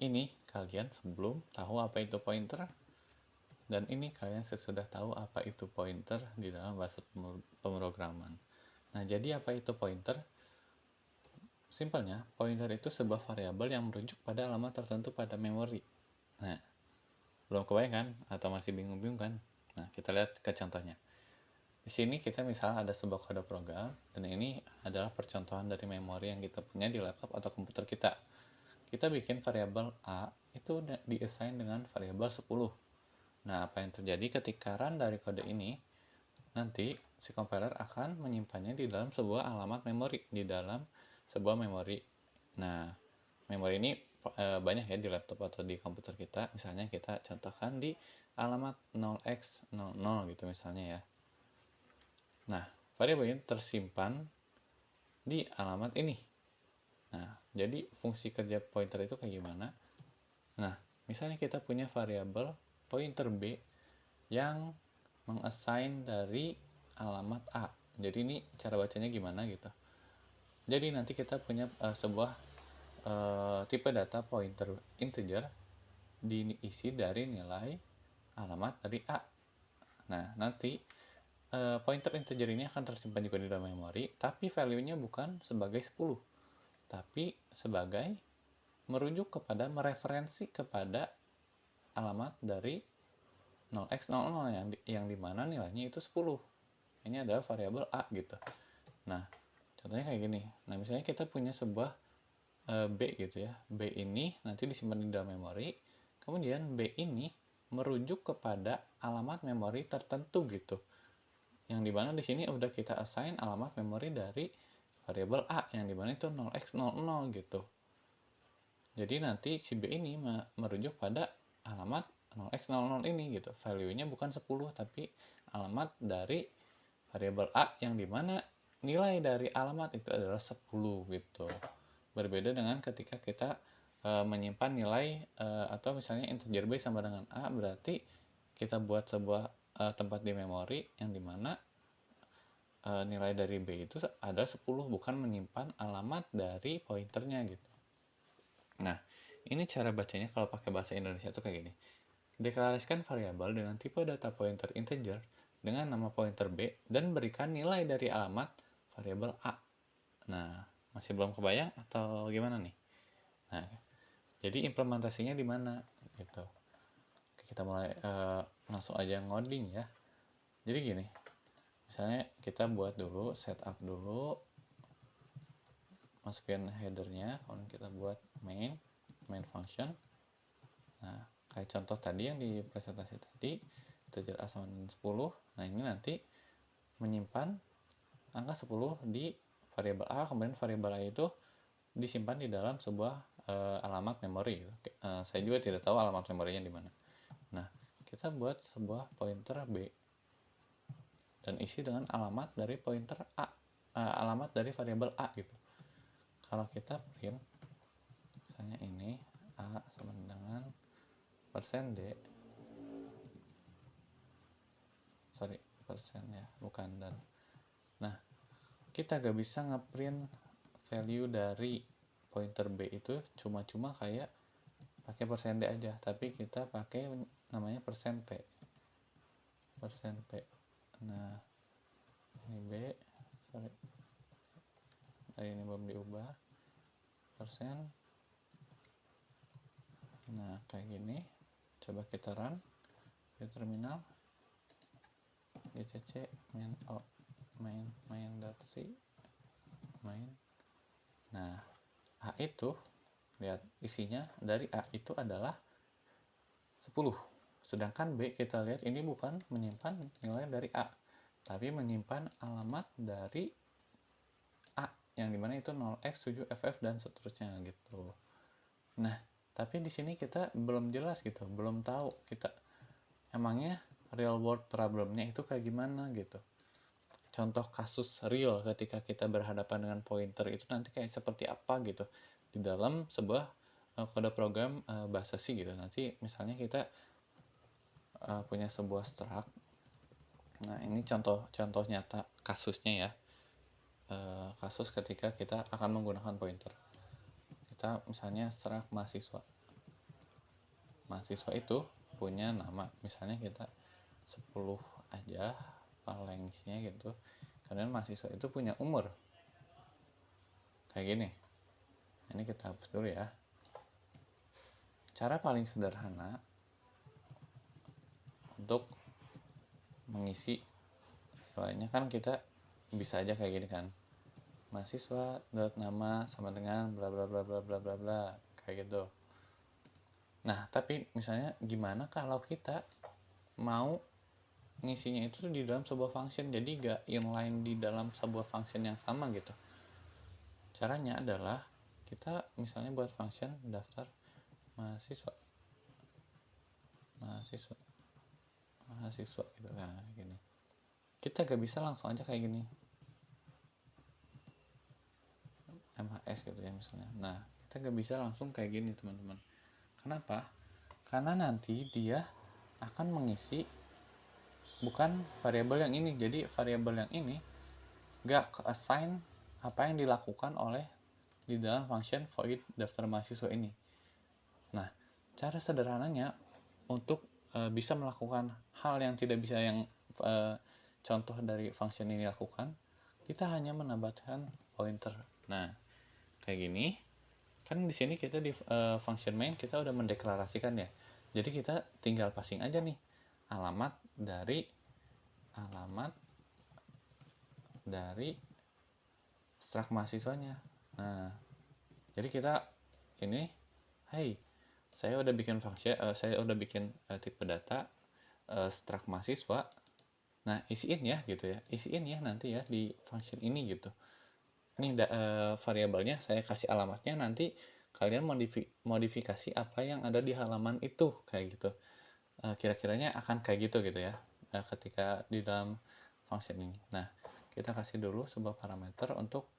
ini kalian sebelum tahu apa itu pointer, dan ini kalian sesudah tahu apa itu pointer di dalam bahasa pemrograman. Nah, jadi apa itu pointer? Simpelnya, pointer itu sebuah variabel yang merujuk pada alamat tertentu pada memori. Nah, belum kebayang kan? Atau masih bingung-bingung kan? Nah, kita lihat ke contohnya. Di sini kita misalnya ada sebuah kode program, dan ini adalah percontohan dari memori yang kita punya di laptop atau komputer kita. Kita bikin variabel A, itu diassign dengan variabel 10. Nah, apa yang terjadi ketika run dari kode ini, nanti si compiler akan menyimpannya di dalam sebuah alamat memori, di dalam sebuah memori. Nah, memori ini banyak ya di laptop atau di komputer kita. Misalnya kita contohkan di alamat 0x00 gitu misalnya ya. Nah, variabel ini tersimpan di alamat ini. Nah, jadi fungsi kerja pointer itu kayak gimana? Nah, misalnya kita punya variabel pointer B yang mengassign dari alamat A. Jadi ini cara bacanya gimana gitu. Jadi nanti kita punya sebuah tipe data pointer integer diisi dari nilai alamat dari A. Nah, nanti pointer integer ini akan tersimpan juga di dalam memori, tapi value-nya bukan sebagai 10, tapi sebagai merujuk kepada mereferensi kepada alamat dari 0x00 yang dimana nilainya itu 10. Ini adalah variabel A gitu. Nah, contohnya kayak gini. Nah, misalnya kita punya sebuah B gitu ya. B ini nanti disimpan di dalam memori. Kemudian B ini merujuk kepada alamat memori tertentu gitu. Yang dimana di sini udah kita assign alamat memori dari variabel A yang dimana itu 0x00 gitu. Jadi nanti si B ini merujuk pada alamat 0x00 ini gitu. Value-nya bukan 10 tapi alamat dari variabel A yang dimana nilai dari alamat itu adalah 10 gitu. Berbeda dengan ketika kita menyimpan nilai atau misalnya integer B sama dengan A, berarti kita buat sebuah tempat di memori yang dimana nilai dari B itu ada 10, bukan menyimpan alamat dari pointernya gitu. Nah, ini cara bacanya kalau pakai bahasa Indonesia tuh kayak gini. Deklarasikan variabel dengan tipe data pointer integer dengan nama pointer B dan berikan nilai dari alamat variabel A. Nah, masih belum kebayang atau gimana nih? Nah, jadi implementasinya di mana gitu. Oke, kita mulai langsung aja ngoding ya. Jadi gini, misalnya kita buat dulu setup dulu, masukin headernya, kemudian kita buat main function. Nah, kayak contoh tadi yang di presentasi tadi, integer A sama dengan 10. Nah, ini nanti menyimpan angka 10 di variabel A, kemudian variabel A itu disimpan di dalam sebuah alamat memori. Saya juga tidak tahu alamat memorinya di mana. Nah, kita buat sebuah pointer B dan isi dengan alamat dari pointer A, alamat dari variabel A gitu. Kalau kita print, misalnya ini A sama dengan persen D, sorry persen ya, bukan dan. Nah, kita gak bisa ngeprint value dari pointer B itu cuma-cuma kayak pakai persen D aja, tapi kita pakai namanya persen P. Persen P. Nah, ini B, sorry, ini belum diubah. Persen. Nah, kayak gini. Coba kita run di terminal. gcc main.c main. Nah, A itu lihat isinya dari A itu adalah 10. Sedangkan B kita lihat ini bukan menyimpan nilai dari A, tapi menyimpan alamat dari A yang dimana itu 0x7ff dan seterusnya gitu. Nah, tapi di sini kita belum jelas gitu, belum tahu kita emangnya real world problemnya itu kayak gimana gitu. Contoh kasus real ketika kita berhadapan dengan pointer itu nanti kayak seperti apa gitu di dalam sebuah kode program bahasa C gitu. Nanti misalnya kita punya sebuah struct. Nah, ini contoh nyata kasusnya ya. Kasus ketika kita akan menggunakan pointer. Kita misalnya struct mahasiswa. mahasiswa itu punya nama, misalnya kita 10 aja palingnya gitu. Kemudian mahasiswa itu punya umur kayak gini. Ini kita hapus dulu ya. Cara paling sederhana untuk mengisi soalnya kan kita bisa aja kayak gini kan, mahasiswa dot nama sama dengan bla bla bla bla bla bla bla kayak gitu. Nah tapi misalnya gimana kalau kita mau ngisinya itu di dalam sebuah function, jadi gak inline di dalam sebuah function yang sama gitu. Caranya adalah kita misalnya buat function daftar mahasiswa gitu kan, gini. Kita gak bisa langsung aja kayak gini MHS gitu ya misalnya. Nah kita gak bisa langsung kayak gini teman-teman. Kenapa? Karena nanti dia akan mengisi bukan variabel yang ini. Jadi variabel yang ini gak ke-assign apa yang dilakukan oleh di dalam function void daftar mahasiswa ini. Nah, cara sederhananya untuk bisa melakukan hal yang tidak bisa yang contoh dari function ini lakukan, kita hanya menambahkan pointer. Nah, kayak gini. Kan di sini kita di function main kita udah mendeklarasikan ya. Jadi kita tinggal passing aja nih alamat dari struct mahasiswanya. Nah, jadi kita ini, hey, saya udah bikin function, saya udah bikin tipe data struct mahasiswa. Nah, isiin ya gitu ya. Isiin ya nanti ya di function ini gitu. Ini variabelnya saya kasih alamatnya, nanti kalian modifikasi apa yang ada di halaman itu kayak gitu. Kira-kiranya akan kayak gitu ya ketika di dalam function ini. Nah, kita kasih dulu sebuah parameter untuk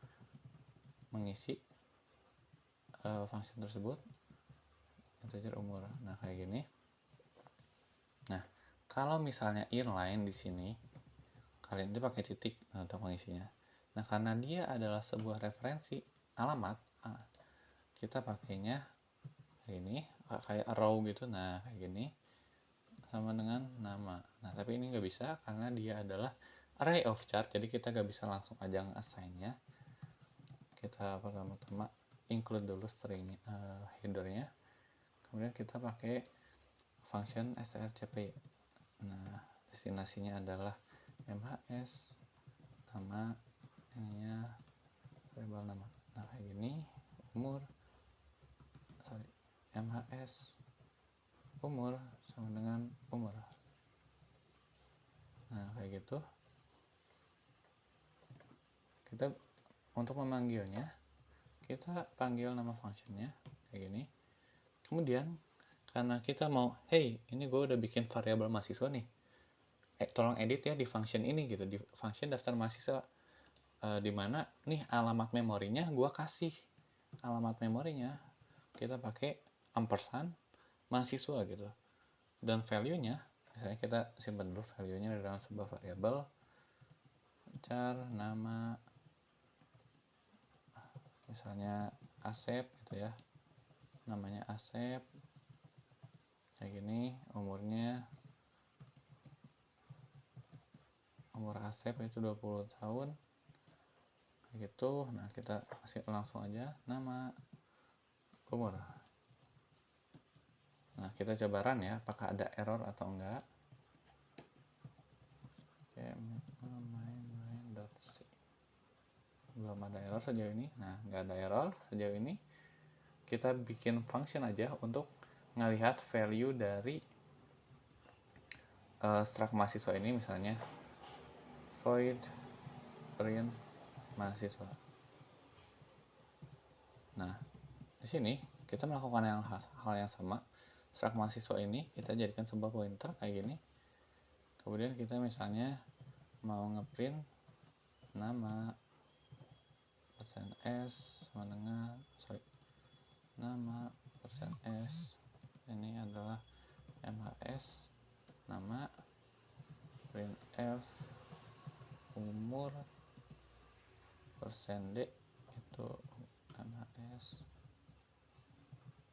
mengisi function tersebut, integer umur. Nah, kayak gini. Nah, kalau misalnya inline di sini kalian itu pakai titik untuk mengisinya. Nah, karena dia adalah sebuah referensi alamat, kita pakainya kayak ini, kayak row gitu. Nah, kayak gini sama dengan nama. Nah, tapi ini nggak bisa karena dia adalah array of chart, jadi kita nggak bisa langsung aja nge-assign-nya. Kita pertama-tama include dulu string header-nya, kemudian kita pakai function strcp. Nah, destinasinya adalah MHS, nama ininya variabel nama. Nah, kayak gini, MHS umur sama dengan umur. Nah, kayak gitu. Kita untuk memanggilnya, kita panggil nama functionnya kayak gini. Kemudian karena kita mau, hey, ini gue udah bikin variabel mahasiswa nih, tolong edit ya di function ini gitu, di function daftar mahasiswa, dimana nih alamat memorinya gue kasih alamat memorinya kita pakai ampersand mahasiswa gitu, dan value-nya misalnya kita simpan dulu value-nya dalam sebuah variabel char nama misalnya Asep gitu ya, namanya Asep kayak gini, umur Asep itu 20 tahun kayak gitu. Nah, kita kasih langsung aja nama umur. Nah, kita coba run ya, apakah ada error atau enggak. Oke, main.c belum ada error sejauh ini. Nah, nggak ada error sejauh ini. Kita bikin function aja untuk ngelihat value dari struct mahasiswa ini, misalnya void print mahasiswa. Nah, di sini kita melakukan hal yang sama. Struct mahasiswa ini kita jadikan sebuah pointer kayak gini. Kemudian kita misalnya mau ngeprint nama %s sama dengan nama %s ini adalah MHS, nama printf umur %d itu MHS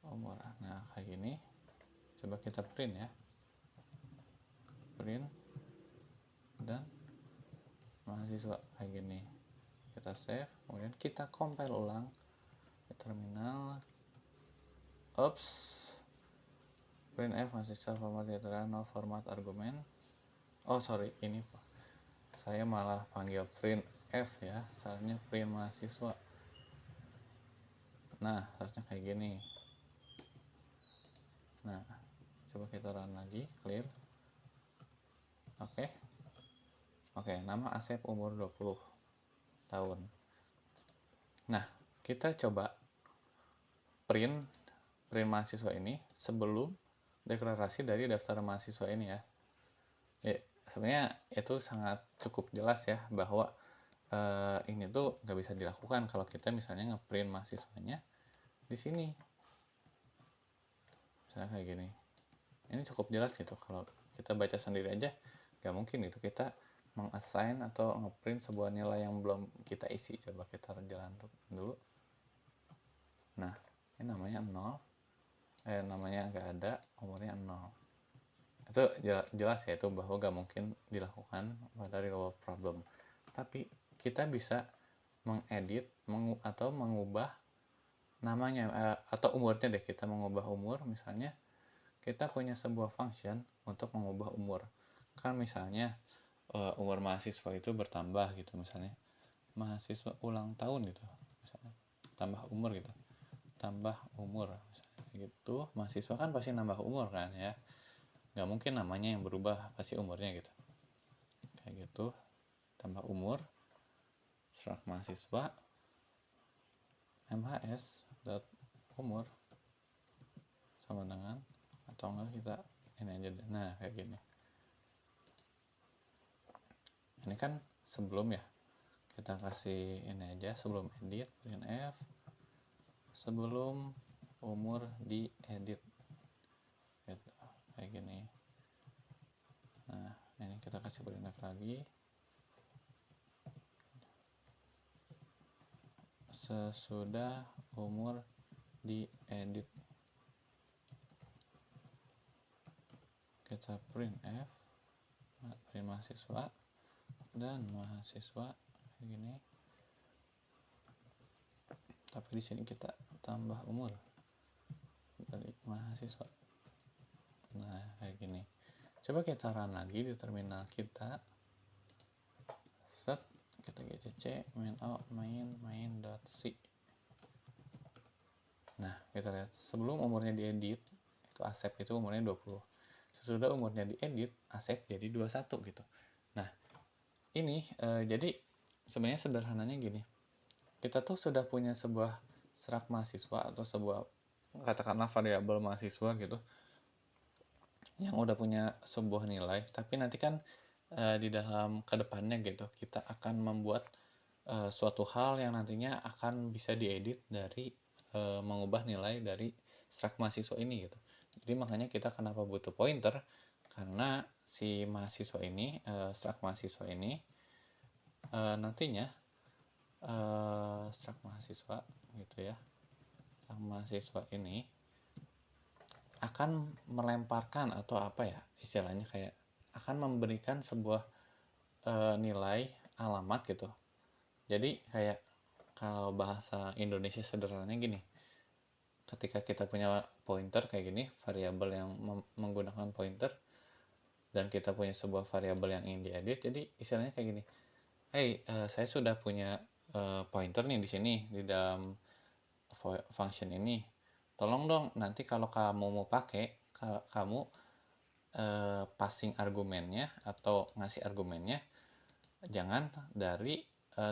umur. Nah, kayak gini Coba kita print ya, print dan mahasiswa kayak gini. Kita save, kemudian kita compile ulang di terminal. Oops, printf mahasiswa format literal no format argumen. Oh sorry, ini saya malah panggil printf ya, seharusnya print mahasiswa. Nah, harusnya kayak gini. Nah, coba kita run lagi, clear. Oke, nama Asep umur 20 tahun. Nah, kita coba print mahasiswa ini sebelum deklarasi dari daftar mahasiswa ini ya. Sebenarnya itu sangat cukup jelas ya bahwa ini tuh nggak bisa dilakukan kalau kita misalnya ngeprint mahasiswanya di sini. Misalnya kayak gini. Ini cukup jelas gitu, kalau kita baca sendiri aja nggak mungkin gitu kita mengassign atau ngeprint sebuah nilai yang belum kita isi. Coba kita jalan dulu. Nah, ini namanya 0, namanya nggak ada, umurnya 0. Itu jelas ya, itu bahwa nggak mungkin dilakukan pada real world problem. Tapi kita bisa mengedit atau mengubah namanya atau umurnya deh. Kita mengubah umur, misalnya kita punya sebuah function untuk mengubah umur. Kan misalnya umur mahasiswa itu bertambah gitu, misalnya mahasiswa ulang tahun gitu, misalnya tambah umur gitu, tambah umur misalnya gitu. Mahasiswa kan pasti nambah umur kan ya, nggak mungkin namanya yang berubah, pasti umurnya gitu. Kayak gitu, tambah umur, struct mahasiswa, mhs dot umur sama dengan, atau enggak kita ini aja deh. Nah kayak gini. Ini kan sebelum ya, kita kasih ini aja sebelum edit, printf sebelum umur diedit gitu, kayak gini. Nah ini kita kasih printf lagi sesudah umur diedit. Kita printf print mahasiswa dan mahasiswa kayak gini, tapi di sini kita tambah umur dari mahasiswa. Nah kayak gini. Coba kita run lagi di terminal kita. Set, kita gcc main.c. Nah kita lihat sebelum umurnya diedit itu Asep itu umurnya 20. Sesudah umurnya diedit Asep jadi 21 gitu. Nah ini jadi sebenarnya sederhananya gini, kita tuh sudah punya sebuah struct mahasiswa atau sebuah katakanlah variabel mahasiswa gitu yang udah punya sebuah nilai, tapi nanti kan di dalam kedepannya gitu kita akan membuat suatu hal yang nantinya akan bisa diedit dari mengubah nilai dari struct mahasiswa ini gitu. Jadi makanya kita kenapa butuh pointer, karena si mahasiswa ini struct mahasiswa ini nantinya struct mahasiswa gitu ya, struct mahasiswa ini akan melemparkan atau apa ya istilahnya, kayak akan memberikan sebuah nilai alamat gitu. Jadi kayak kalau bahasa Indonesia sederhananya gini, ketika kita punya pointer kayak gini, variabel yang menggunakan pointer, dan kita punya sebuah variabel yang ingin diedit, jadi istilahnya kayak gini, hey saya sudah punya pointer nih di sini di dalam function ini, tolong dong nanti kalau kamu mau pakai, kamu passing argumennya atau ngasih argumennya jangan dari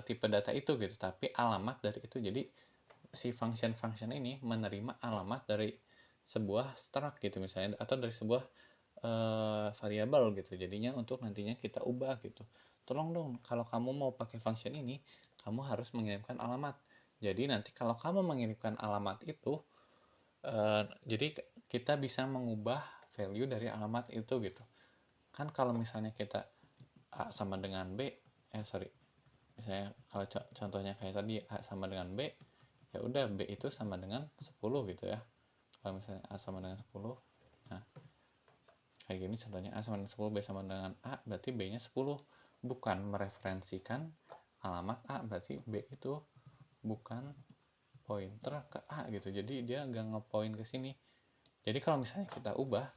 tipe data itu gitu, tapi alamat dari itu. Jadi si function ini menerima alamat dari sebuah struct gitu misalnya, atau dari sebuah variabel gitu, jadinya untuk nantinya kita ubah gitu. Tolong dong kalau kamu mau pakai function ini, kamu harus mengirimkan alamat. Jadi nanti kalau kamu mengirimkan alamat itu, jadi kita bisa mengubah value dari alamat itu gitu. Kan kalau misalnya kita A sama dengan B, misalnya kalau contohnya kayak tadi A sama dengan B, ya udah B itu sama dengan 10 gitu ya. Kalau misalnya A sama dengan 10, Nah, kayak gini contohnya A sama dengan 10, B sama dengan A, berarti B-nya 10. Bukan mereferensikan alamat A, berarti B itu bukan pointer ke A gitu. Jadi dia nggak ngepoint ke sini. Jadi kalau misalnya kita ubah,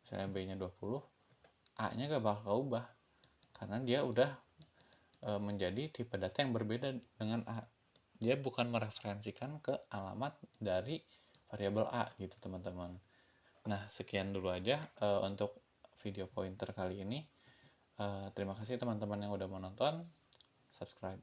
misalnya B-nya 20, A-nya nggak bakal ubah. Karena dia udah menjadi tipe data yang berbeda dengan A. Dia bukan mereferensikan ke alamat dari variabel A gitu teman-teman. Nah, sekian dulu aja untuk video pointer kali ini. Terima kasih teman-teman yang udah menonton. Subscribe.